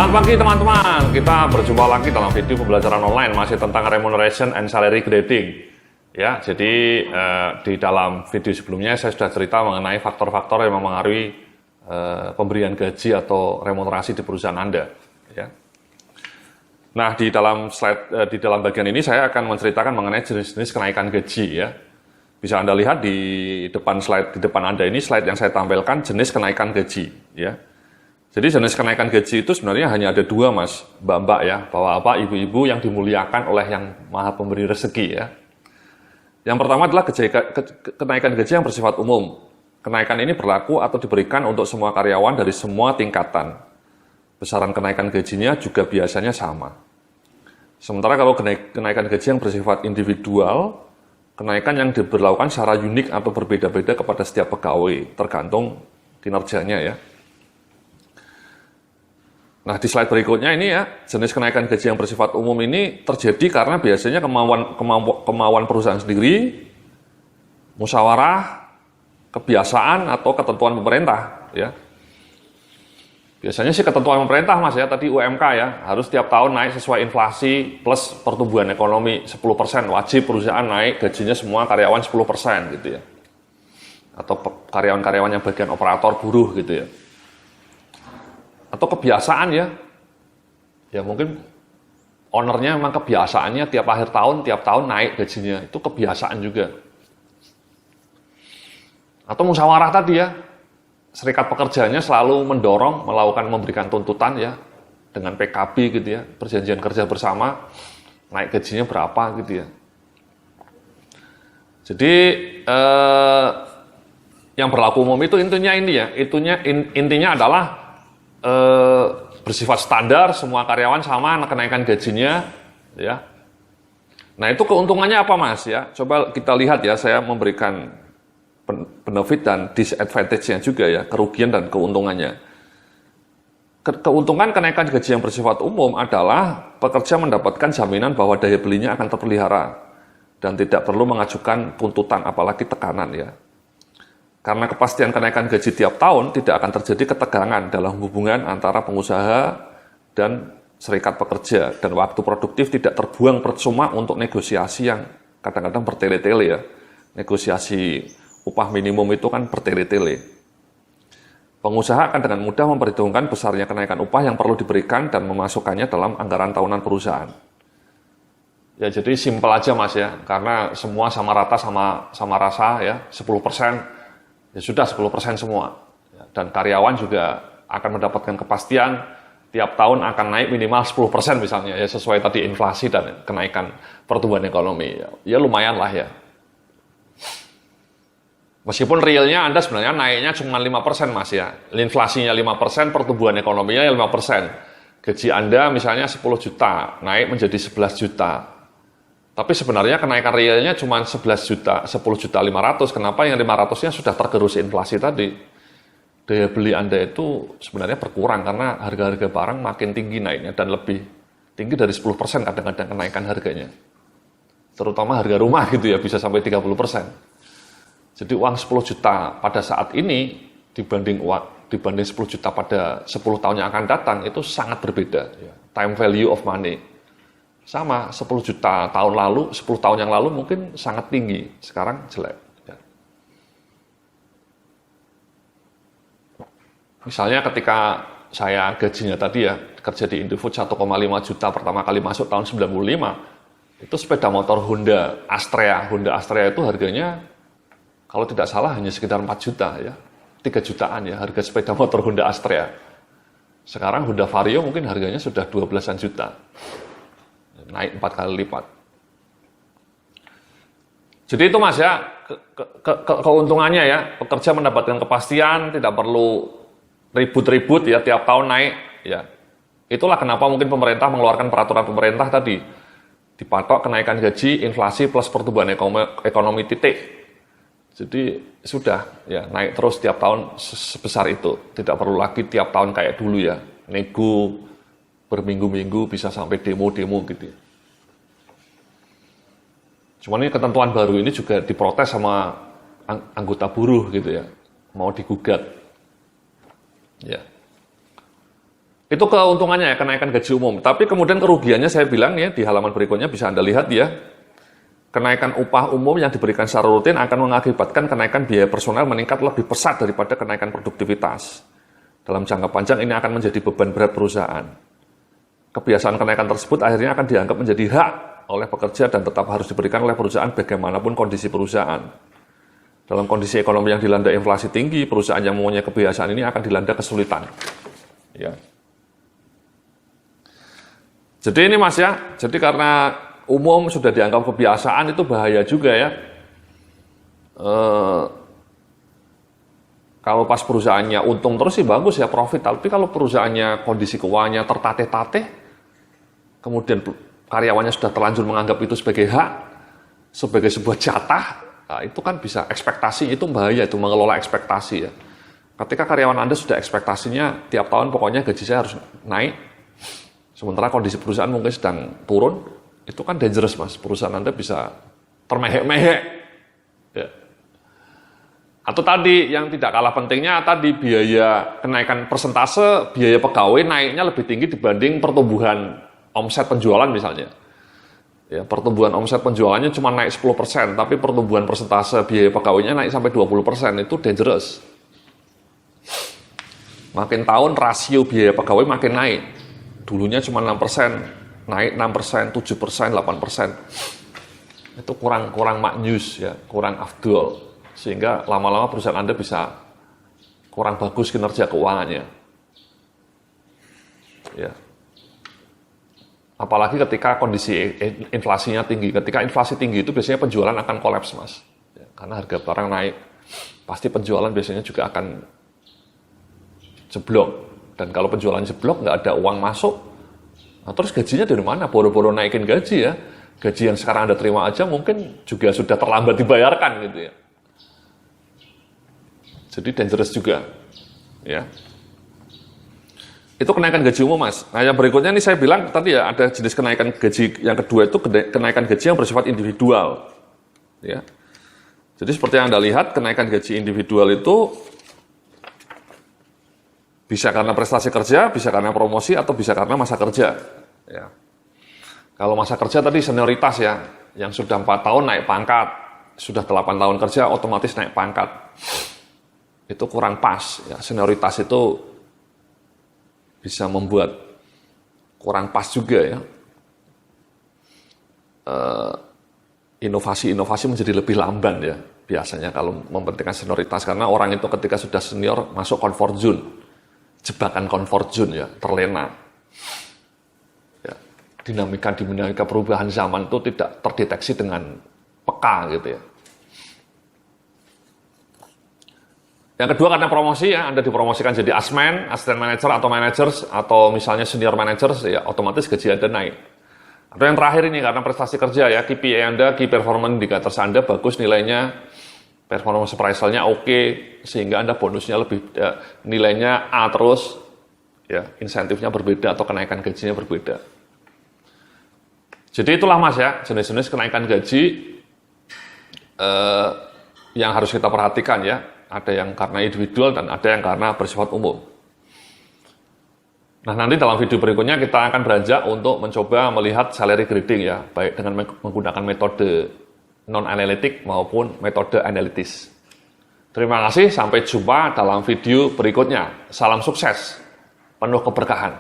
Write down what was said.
Selamat pagi teman-teman, kita berjumpa lagi dalam video pembelajaran online masih tentang remuneration and salary grading. Ya, jadi di dalam video sebelumnya saya sudah cerita mengenai faktor-faktor yang mempengaruhi pemberian gaji atau remunerasi di perusahaan Anda. Ya. Nah, di dalam slide di dalam bagian ini saya akan menceritakan mengenai jenis-jenis kenaikan gaji. Ya, bisa Anda lihat di depan slide di depan Anda ini slide yang saya tampilkan jenis kenaikan gaji. Ya. Jadi jenis kenaikan gaji itu sebenarnya hanya ada dua, Mas, Mbak-mbak ya, bapak-bapak, ibu-ibu yang dimuliakan oleh yang maha pemberi rezeki ya. Yang pertama adalah kenaikan gaji yang bersifat umum. Kenaikan ini berlaku atau diberikan untuk semua karyawan dari semua tingkatan. Besaran kenaikan gajinya juga biasanya sama. Sementara kalau kenaikan gaji yang bersifat individual, kenaikan yang diberlakukan secara unik atau berbeda-beda kepada setiap pegawai, tergantung kinerjanya ya. Nah, di slide berikutnya ini ya, jenis kenaikan gaji yang bersifat umum ini terjadi karena biasanya kemauan perusahaan sendiri, musyawarah, kebiasaan, atau ketentuan pemerintah. Ya. Biasanya sih ketentuan pemerintah, Mas, ya, tadi UMK ya, harus tiap tahun naik sesuai inflasi plus pertumbuhan ekonomi 10%, wajib perusahaan naik gajinya semua karyawan 10% gitu ya. Atau karyawan-karyawan yang bagian operator buruh gitu ya. Atau kebiasaan ya mungkin ownernya memang kebiasaannya tiap akhir tahun naik gajinya, itu kebiasaan juga. Atau musyawarah tadi ya, serikat pekerjanya selalu memberikan tuntutan ya, dengan PKB gitu ya, perjanjian kerja bersama, naik gajinya berapa gitu ya. Jadi yang berlaku umum itu intinya adalah bersifat standar, semua karyawan sama kenaikan gajinya ya. Nah, itu keuntungannya apa, Mas ya? Coba kita lihat ya, saya memberikan benefit dan disadvantage-nya juga ya, kerugian dan keuntungannya. Keuntungan kenaikan gaji yang bersifat umum adalah pekerja mendapatkan jaminan bahwa daya belinya akan terpelihara dan tidak perlu mengajukan tuntutan apalagi tekanan ya. Karena kepastian kenaikan gaji tiap tahun, tidak akan terjadi ketegangan dalam hubungan antara pengusaha dan serikat pekerja, dan waktu produktif tidak terbuang percuma untuk negosiasi yang kadang-kadang bertele-tele ya. Negosiasi upah minimum itu kan bertele-tele. Pengusaha akan dengan mudah memperhitungkan besarnya kenaikan upah yang perlu diberikan dan memasukkannya dalam anggaran tahunan perusahaan. Ya, jadi simpel aja, Mas ya, karena semua sama rata sama rasa ya, 10%. Ya sudah 10% semua. Dan karyawan juga akan mendapatkan kepastian tiap tahun akan naik minimal 10% misalnya ya, sesuai tadi inflasi dan kenaikan pertumbuhan ekonomi. Ya lumayan lah ya. Meskipun realnya Anda sebenarnya naiknya cuma 5%, Mas ya. Inflasinya 5%, pertumbuhan ekonominya 5%. Gaji Anda misalnya 10 juta, naik menjadi 11 juta. Tapi sebenarnya kenaikan realnya cuma 11 juta, 10 juta 500. Kenapa yang 500-nya sudah tergerus inflasi tadi? Daya beli Anda itu sebenarnya berkurang karena harga-harga barang makin tinggi naiknya dan lebih tinggi dari 10% kadang-kadang kenaikan harganya. Terutama harga rumah gitu ya, bisa sampai 30%. Jadi uang 10 juta pada saat ini dibanding 10 juta pada 10 tahun yang akan datang itu sangat berbeda. Time value of money. Sama, 10 juta tahun lalu, 10 tahun yang lalu mungkin sangat tinggi, sekarang jelek. Ya. Misalnya ketika saya gajinya tadi ya, kerja di Indofood 1,5 juta pertama kali masuk tahun 95, itu sepeda motor Honda Astrea itu harganya, kalau tidak salah hanya sekitar 4 juta ya, 3 jutaan ya harga sepeda motor Honda Astrea. Sekarang Honda Vario mungkin harganya sudah 12-an juta. Naik 4 kali lipat. Jadi itu, Mas ya, keuntungannya ya, pekerja mendapatkan kepastian, tidak perlu ribut-ribut ya, tiap tahun naik ya. Itulah kenapa mungkin pemerintah mengeluarkan peraturan pemerintah tadi, dipatok kenaikan gaji, inflasi plus pertumbuhan ekonomi titik. Jadi sudah ya, naik terus tiap tahun sebesar itu, tidak perlu lagi tiap tahun kayak dulu ya, nego berminggu-minggu bisa sampai demo-demo gitu. Cuman ini ketentuan baru ini juga diprotes sama anggota buruh gitu ya, mau digugat. Ya. Itu keuntungannya ya, kenaikan gaji umum. Tapi kemudian kerugiannya saya bilang ya, di halaman berikutnya bisa Anda lihat ya. Kenaikan upah umum yang diberikan secara rutin akan mengakibatkan kenaikan biaya personel meningkat lebih pesat daripada kenaikan produktivitas. Dalam jangka panjang ini akan menjadi beban berat perusahaan. Kebiasaan kenaikan tersebut akhirnya akan dianggap menjadi hak oleh pekerja dan tetap harus diberikan oleh perusahaan bagaimanapun kondisi perusahaan. Dalam kondisi ekonomi yang dilanda inflasi tinggi, perusahaan yang mempunyai kebiasaan ini akan dilanda kesulitan. Ya. Jadi ini Mas ya, jadi karena umum sudah dianggap kebiasaan itu bahaya juga ya. Kalau pas perusahaannya untung terus sih bagus ya, profit. Tapi kalau perusahaannya kondisi keuangannya tertatih-tatih, kemudian karyawannya sudah terlanjur menganggap itu sebagai hak, sebagai sebuah jatah, nah itu kan bisa ekspektasi, itu bahaya, itu mengelola ekspektasi ya. Ketika karyawan Anda sudah ekspektasinya tiap tahun pokoknya gaji saya harus naik, sementara kondisi perusahaan mungkin sedang turun, itu kan dangerous Mas, perusahaan Anda bisa termehek-mehek. Ya. Atau tadi yang tidak kalah pentingnya tadi biaya kenaikan persentase biaya pegawai naiknya lebih tinggi dibanding pertumbuhan omset penjualan misalnya. Ya, pertumbuhan omset penjualannya cuma naik 10%, tapi pertumbuhan persentase biaya pegawainya naik sampai 20%, itu dangerous. Makin tahun rasio biaya pegawai makin naik. Dulunya cuma 6%, naik 6%, 7%, 8%. Itu kurang maknyus ya, kurang afdol. Sehingga lama-lama perusahaan Anda bisa kurang bagus kinerja keuangannya. Ya. Apalagi ketika kondisi inflasinya tinggi. Ketika inflasi tinggi itu biasanya penjualan akan kolaps, Mas. Ya, karena harga barang naik, pasti penjualan biasanya juga akan jeblok. Dan kalau penjualan jeblok, nggak ada uang masuk, nah, terus gajinya dari mana? Boro-boro naikin gaji ya. Gaji yang sekarang Anda terima aja mungkin juga sudah terlambat dibayarkan gitu ya. Jadi dangerous juga. Ya. Itu kenaikan gaji umum, Mas. Nah, yang berikutnya ini saya bilang tadi ya, ada jenis kenaikan gaji yang kedua itu kenaikan gaji yang bersifat individual. Ya. Jadi seperti yang Anda lihat, kenaikan gaji individual itu bisa karena prestasi kerja, bisa karena promosi, atau bisa karena masa kerja. Ya. Kalau masa kerja tadi senioritas ya, yang sudah 4 tahun naik pangkat, sudah 8 tahun kerja otomatis naik pangkat. Itu kurang pas. Ya. Senioritas itu bisa membuat kurang pas juga ya. Inovasi-inovasi menjadi lebih lamban ya biasanya kalau mementingkan senioritas, karena orang itu ketika sudah senior masuk comfort zone, jebakan comfort zone ya, terlena. Ya, dinamika perubahan zaman itu tidak terdeteksi dengan peka gitu ya. Yang kedua karena promosi ya, Anda dipromosikan jadi asmen, assistant manager atau managers, atau misalnya senior managers ya, otomatis gaji Anda naik. Atau yang terakhir ini karena prestasi kerja ya, KPI Anda, Key Performance Indicators Anda bagus nilainya, performance appraisal-nya oke, sehingga Anda bonusnya lebih nilainya A terus, ya insentifnya berbeda atau kenaikan gajinya berbeda. Jadi itulah Mas ya, jenis-jenis kenaikan gaji yang harus kita perhatikan ya. Ada yang karena individual dan ada yang karena bersifat umum. Nah, nanti dalam video berikutnya kita akan beranjak untuk mencoba melihat salary grading ya, baik dengan menggunakan metode non-analitik maupun metode analitis. Terima kasih, sampai jumpa dalam video berikutnya. Salam sukses, penuh keberkahan.